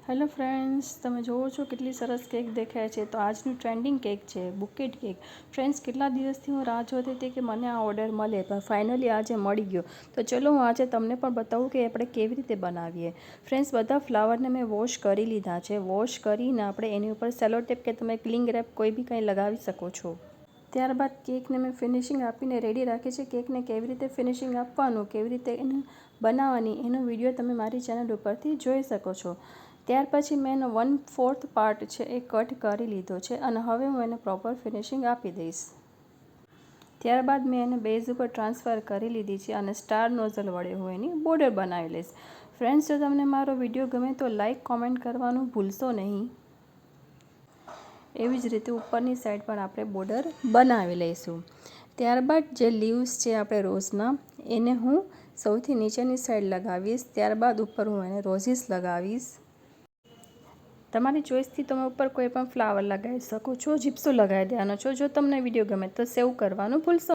Hello friends, તમે જોવો છો કેટલી સરસ કેક દેખાય છે. તો આજનું ટ્રેન્ડિંગ કેક છે બુકેટ કેક. ફ્રેન્ડ્સ, કેટલા દિવસથી હું રાહ જોતી હતી કે મને આ ઓર્ડર મળે, પણ ફાઇનલી આજે મળી ગયો. તો ચલો હું આજે તમને પણ બતાવું કે આપણે કેવી રીતે બનાવીએ. ફ્રેન્ડ્સ, બધા ફ્લાવરને મેં વોશ કરી લીધા છે. વોશ કરીને આપણે એની ઉપર સેલો ટેપ કે તમે ક્લિંગ રેપ કોઈ બી કંઈ લગાવી શકો છો. ત્યારબાદ કેકને મેં ફિનિશિંગ આપીને રેડી રાખી છે. કેકને કેવી રીતે ફિનિશિંગ આપવાનું, કેવી રીતે એને બનાવવાની, એનો વિડીયો તમે મારી ચેનલ ઉપરથી જોઈ શકો છો. ત્યાર પછી મેં એનો 1/4 પાર્ટ છે એ કટ કરી લીધો છે અને હવે હું એને પ્રોપર ફિનિશિંગ આપી દઈશ. ત્યારબાદ મેં એને બેઝ ઉપર ટ્રાન્સફર કરી લીધી છે અને સ્ટાર નોઝલ વડે હું એની બોર્ડર બનાવી લઈશ. ફ્રેન્ડ્સ, જો તમને મારો વિડીયો ગમે તો લાઇક કોમેન્ટ કરવાનું ભૂલશો નહીં. એવી જ રીતે ઉપરની સાઈડ પણ આપણે બોર્ડર બનાવી લઈશું. ત્યારબાદ જે લીવ્સ છે આપણે રોઝના, એને હું સૌથી નીચેની સાઈડ લગાવીશ. ત્યારબાદ ઉપર હું એને રોઝીસ લગાવીશ. તમારી ચોઈસથી તમે ઉપર કોઈ પણ ફ્લાવર લગાવી શકો છો. જીપ્સો લગાવી દેવાનો છો. જો તમને વિડીયો ગમે તો સેવ કરવાનું ભૂલશો